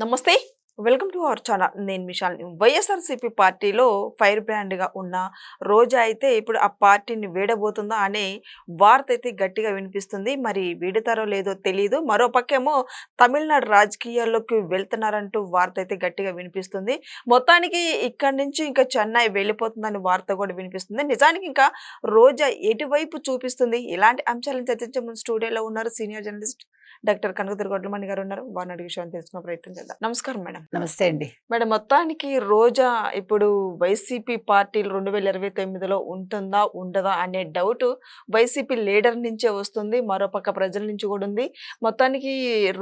నమస్తే. Welcome to our channel. నేను విశాల్ని. వైఎస్ఆర్‌సీపీ పార్టీలో ఫైర్ బ్రాండ్‌గా ఉన్న రోజా అయితే ఇప్పుడు ఆ పార్టీని వీడబోతుందా అనే వార్త అయితే గట్టిగా వినిపిస్తుంది. మరి వీడుతారో లేదో తెలీదు. మరోపక్కేమో తమిళనాడు రాజకీయాల్లోకి వెళ్తున్నారంటూ వార్త అయితే గట్టిగా వినిపిస్తుంది. మొత్తానికి ఇక్కడి నుంచి ఇంకా చెన్నై వెళ్ళిపోతుందని వార్త కూడా వినిపిస్తుంది. నిజానికి ఇంకా రోజా ఎటువైపు చూపిస్తుంది? ఇలాంటి అంశాలను చర్చించే ముందు స్టూడియోలో ఉన్నారు సీనియర్ జర్నలిస్ట్ డాక్టర్ కనకదుర్గ గొడ్లమణి గారు ఉన్నారు. వారిని అడిగే విషయాన్ని తెలుసుకునే ప్రయత్నం చేద్దాం. నమస్కారం మేడం. నమస్తే అండి. మేడం, మొత్తానికి రోజా ఇప్పుడు వైసీపీ పార్టీలు 2029లో ఉంటుందా? ఉండదా? అనే డౌట్ వైసీపీ లీడర్ నుంచే వస్తుంది. మరోపక్క ప్రజల నుంచి కూడా ఉంది. మొత్తానికి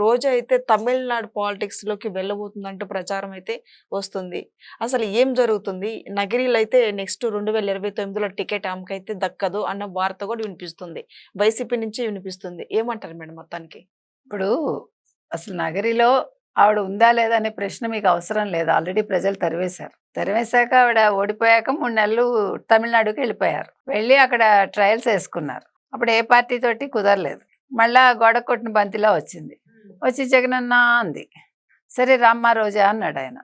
రోజా అయితే తమిళనాడు పాలిటిక్స్‌లోకి వెళ్ళబోతుందంటూ ప్రచారం అయితే వస్తుంది. అసలు ఏం జరుగుతుంది? నగిరిలో అయితే నెక్స్ట్ 2029లో టికెట్ ఆమెకైతే దక్కదు అన్న వార్త కూడా వినిపిస్తుంది. వైసీపీ నుంచి వినిపిస్తుంది. ఏమంటారు మేడం మొత్తానికి? ఇప్పుడు అసలు నగరిలో ఆవిడ ఉందా లేదా అనే ప్రశ్న మీకు అవసరం లేదు. ఆల్రెడీ ప్రజలు తరివేశారు. తరివేశాక ఆవిడ ఓడిపోయాక 3 నెలలు తమిళనాడుకి వెళ్ళిపోయారు. వెళ్ళి అక్కడ ట్రయల్స్ యేసుకున్నారు. అప్పుడు ఏ పార్టీ తోటి కుదరలేదు. మళ్ళా గోడకు కొట్టిన బంతిలా వచ్చింది. వచ్చి జగనన్న అంది. సరే రామ్మా రోజా అన్నాడాయన.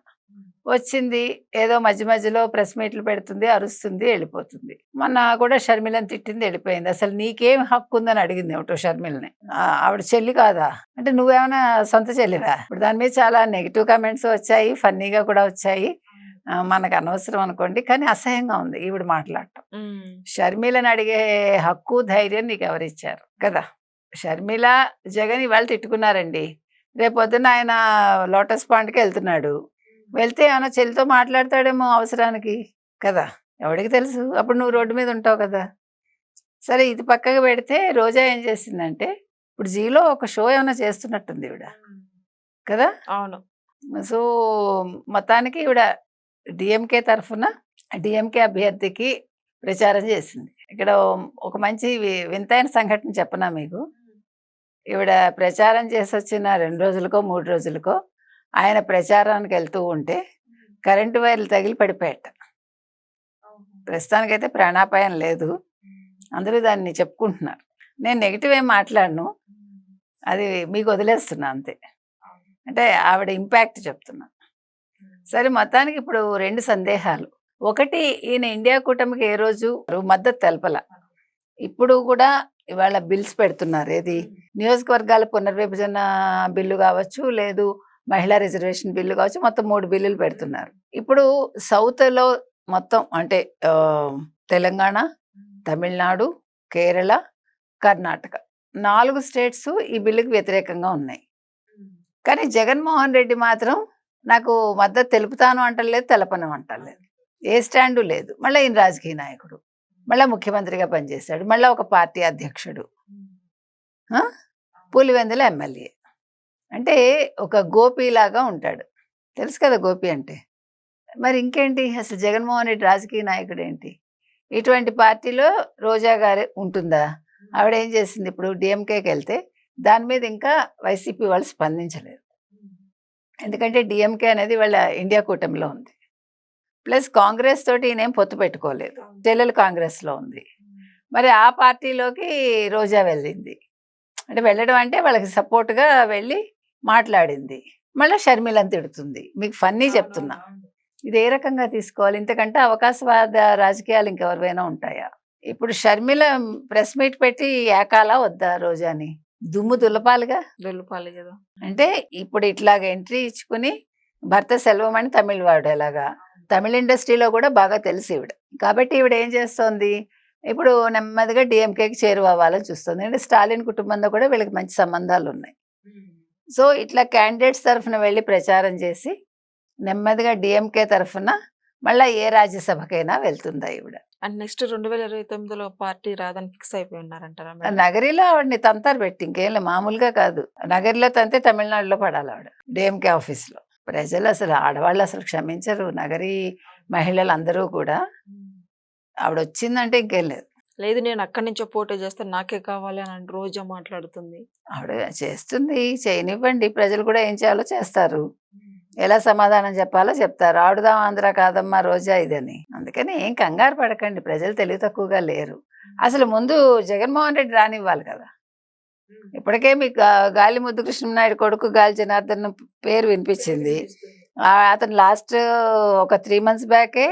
వచ్చింది. ఏదో మధ్య మధ్యలో ప్రెస్ మీట్లు పెడుతుంది, అరుస్తుంది, వెళ్ళిపోతుంది. మొన్న కూడా షర్మిలని తిట్టింది, వెళ్ళిపోయింది. అసలు నీకేం హక్కు ఉందని అడిగింది ఏమిటో షర్మిలని. ఆవిడ చెల్లి కాదా అంటే నువ్వేమైనా సొంత చెల్లివా? ఇప్పుడు దాని మీద చాలా నెగిటివ్ కామెంట్స్ వచ్చాయి, ఫన్నీగా కూడా వచ్చాయి. మనకు అనవసరం అనుకోండి, కానీ అసహ్యంగా ఉంది ఈవిడ మాట్లాడటం. షర్మిలని అడిగే హక్కు, ధైర్యం నీకు ఎవరిచ్చారు కదా? షర్మిల జగన్ ఇవాళ తిట్టుకున్నారండి. రేపొద్దున ఆయన లోటస్ పాండ్కి వెళ్తున్నాడు. వెళ్తే ఏమైనా చెల్లితో మాట్లాడతాడేమో అవసరానికి కదా, ఎవడికి తెలుసు? అప్పుడు నువ్వు రోడ్డు మీద ఉంటావు కదా. సరే ఇది పక్కకు పెడితే రోజా ఏం చేసిందంటే ఇప్పుడు జీలో ఒక షో ఏమైనా చేస్తున్నట్టుంది ఈవిడ కదా. అవును. సో మొత్తానికి ఈవిడ డిఎంకే తరఫున డిఎంకే అభ్యర్థికి ప్రచారం చేసింది. ఇక్కడ ఒక మంచి వింతైన సంఘటన చెప్పనా మీకు. ఈవిడ ప్రచారం చేసి వచ్చిన 2 రోజులకో 3 రోజులకో ఆయన ప్రచారానికి వెళ్తూ ఉంటే కరెంటు వైర్లు తగిలి పడిపోయాట. ప్రస్తుతానికైతే ప్రాణాపాయం లేదు. అందరూ దాన్ని చెప్పుకుంటున్నారు. నేను నెగిటివ్ ఏం మాట్లాడను, అది మీకు వదిలేస్తున్నా అంతే. అంటే ఆవిడ ఇంపాక్ట్ చెప్తున్నా. సరే మొత్తానికి ఇప్పుడు 2 సందేహాలు. ఒకటి, ఈయన ఇండియా కూటమికి ఏ రోజు మద్దతు తెలపల. ఇప్పుడు కూడా ఇవాళ బిల్స్ పెడుతున్నారు. ఏది నియోజకవర్గాల పునర్విభజన బిల్లు కావచ్చు, లేదు మహిళా రిజర్వేషన్ బిల్లు కావచ్చు, మొత్తం 3 బిల్లులు పెడుతున్నారు. ఇప్పుడు సౌత్లో మొత్తం అంటే తెలంగాణ, తమిళనాడు, కేరళ, కర్ణాటక 4 స్టేట్స్ ఈ బిల్లుకి వ్యతిరేకంగా ఉన్నాయి. కానీ జగన్మోహన్ రెడ్డి మాత్రం నాకు మద్దతు తెలుపుతాను అంటలేదు, తెలపను అంటలేదు. ఏ స్టాండు లేదు. మళ్ళీ ఈయన రాజకీయ నాయకుడు, మళ్ళీ ముఖ్యమంత్రిగా పనిచేశాడు, మళ్ళీ ఒక పార్టీ అధ్యక్షుడు, పులివెందుల ఎమ్మెల్యే. అంటే ఒక గోపిలాగా ఉంటాడు. తెలుసు కదా గోపి అంటే. మరి ఇంకేంటి, అసలు జగన్మోహన్ రెడ్డి రాజకీయ నాయకుడు ఏంటి? ఇటువంటి పార్టీలో రోజా గారే ఉంటుందా? ఆవిడ ఏం చేసింది, ఇప్పుడు డిఎంకేకి వెళ్తే దాని మీద ఇంకా వైసీపీ వాళ్ళు స్పందించలేదు. ఎందుకంటే డిఎంకే అనేది వాళ్ళ ఇండియా కూటమిలో ఉంది. ప్లస్ కాంగ్రెస్ తోటి ఈయనేం పొత్తు పెట్టుకోలేదు. చెల్లెలు కాంగ్రెస్లో ఉంది. మరి ఆ పార్టీలోకి రోజా వెళ్ళింది. అంటే వెళ్ళడం అంటే వాళ్ళకి సపోర్ట్గా వెళ్ళి మాట్లాడింది. మళ్ళీ షర్మిలని తిడుతుంది. మీకు ఫన్నీ చెప్తున్నా. ఇది ఏ రకంగా తీసుకోవాలి? ఇంతకంటే అవకాశవాద రాజకీయాలు ఇంకెవరివైనా ఉంటాయా? ఇప్పుడు షర్మిల ప్రెస్ మీట్ పెట్టి ఏకాలా వద్దా రోజాని? దుమ్ము దులపాలిగా. దులపాలి కదా. అంటే ఇప్పుడు ఇట్లాగ ఎంట్రీ ఇచ్చుకుని భర్త సెల్వం అని తమిళ వాడు ఎలాగా, తమిళ ఇండస్ట్రీలో కూడా బాగా తెలుసు ఈవిడ. కాబట్టి ఈవిడ ఏం చేస్తోంది, ఇప్పుడు నెమ్మదిగా డిఎంకేకి చేరువవ్వాలని చూస్తుంది. అంటే స్టాలిన్ కుటుంబంలో కూడా వీళ్ళకి మంచి సంబంధాలు ఉన్నాయి. సో ఇట్లా క్యాండిడేట్స్ తరఫున వెళ్ళి ప్రచారం చేసి నెమ్మదిగా డిఎంకే తరఫున మళ్ళీ ఏ రాజ్యసభకైనా వెళ్తుందా ఈవిడ. అండ్ నెక్స్ట్ 2029లో పార్టీ రాదని ఫిక్స్ అయిపోయి ఉన్నారంటారా మేడం? నగరిలో ఆవిడని తంతారు పెట్టి ఇంకేం మామూలుగా కాదు. నగరిలో తంతే తమిళనాడులో పడాలి ఆవిడ డిఎంకే ఆఫీస్లో. ప్రజలు అసలు ఆడవాళ్ళు అసలు క్షమించరు. నగరి మహిళలు అందరూ కూడా ఆవిడ వచ్చిందంటే ఇంకేం లేదు. లేదు, నేను అక్కడి నుంచో పోటీ చేస్తే నాకే కావాలి అని రోజా మాట్లాడుతుంది. ఆవిడ చేస్తుంది, చేయనివ్వండి. ప్రజలు కూడా ఏం చేయాలో చేస్తారు. ఎలా సమాధానం చెప్పాలో చెప్తారు. ఆడుదాం ఆంధ్ర కాదమ్మా రోజా ఇదని. అందుకని ఏం కంగారు పడకండి, ప్రజలు తెలివి తక్కువగా లేరు. అసలు ముందు జగన్మోహన్ రెడ్డి రానివ్వాలి కదా. ఇప్పటికే మీకు గాలి ముద్దు కృష్ణనాయుడు కొడుకు గాలి జనార్దన్ పేరు వినిపించింది. అతను లాస్ట్ ఒక 3 months బ్యాకే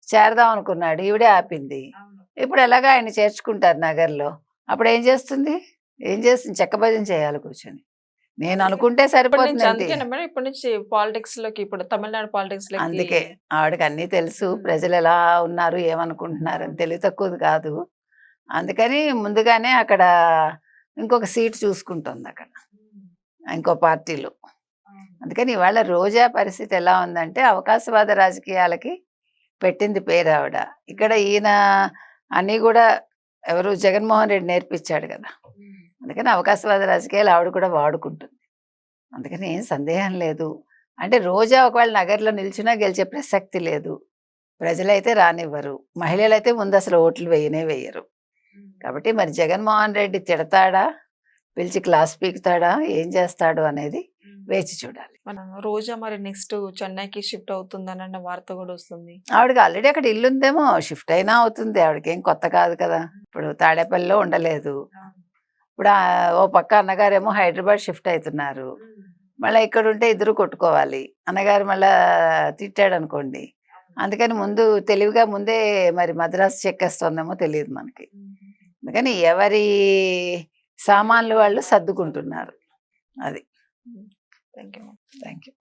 చేరదాం అనుకున్నాడు, ఈవిడే ఆపింది. ఇప్పుడు ఎలాగా ఆయన చేర్చుకుంటారు నగర్లో, అప్పుడు ఏం చేస్తుంది? చెక్క భజన చేయాలి కూర్చొని. నేను అనుకుంటే ఇప్పటి నుంచి సరిపోతుందండి. అందుకేనా మేడం ఇప్పటి నుంచి పాలిటిక్స్ లోకి, ఇప్పుడు తమిళనాడు పాలిటిక్స్ లోకి అందుకే ఆవిడకి అన్నీ తెలుసు, ప్రజలు ఎలా ఉన్నారు ఏమనుకుంటున్నారని, తెలివి తక్కువది కాదు. అందుకని ముందుగానే అక్కడ ఇంకొక సీట్ చూసుకుంటుంది అక్కడ ఇంకో పార్టీలో. అందుకని ఇవాళ రోజా పరిస్థితి ఎలా ఉందంటే అవకాశవాద రాజకీయాలకి పెట్టింది పేరు ఆవిడ. ఇక్కడ ఈయన అన్నీ కూడా ఎవరు జగన్మోహన్ రెడ్డి నేర్పించాడు కదా. అందుకని అవకాశవాద రాజకీయాలు ఆవిడ కూడా వాడుకుంటుంది. అందుకని ఏం సందేహం లేదు. అంటే రోజా ఒకవేళ నగర్లో నిల్చున్నా గెలిచే ప్రసక్తి లేదు. ప్రజలైతే రానివ్వరు, మహిళలైతే ముందు అసలు ఓట్లు వేయరు. కాబట్టి మరి జగన్మోహన్ రెడ్డి తిడతాడా, పిలిచి క్లాస్ పీకుతాడా, ఏం చేస్తాడు అనేది వేచి చూడాలి. మన రోజా మరి నెక్స్ట్ చెన్నైకి షిఫ్ట్ అవుతుందన్న వార్త కూడా వస్తుంది. ఆవిడకి ఆల్రెడీ అక్కడ ఇల్లు ఉందేమో, షిఫ్ట్ అయినా అవుతుంది. ఆవిడకి ఏం కొత్త కాదు కదా. ఇప్పుడు తాడేపల్లిలో ఉండలేదు. ఇప్పుడు ఓ పక్క అన్నగారేమో హైదరాబాద్ షిఫ్ట్ అవుతున్నారు. మళ్ళీ ఇక్కడ ఉంటే ఇద్దరు కొట్టుకోవాలి. అన్నగారు మళ్ళా తిట్టాడు అనుకోండి. అందుకని ముందు తెలివిగా ముందే మరి మద్రాసు చెక్కేస్తుందేమో తెలియదు మనకి. అందుకని ఎవరి సామాన్లు వాళ్ళు సర్దుకుంటున్నారు. అది. Thank you. Thank you.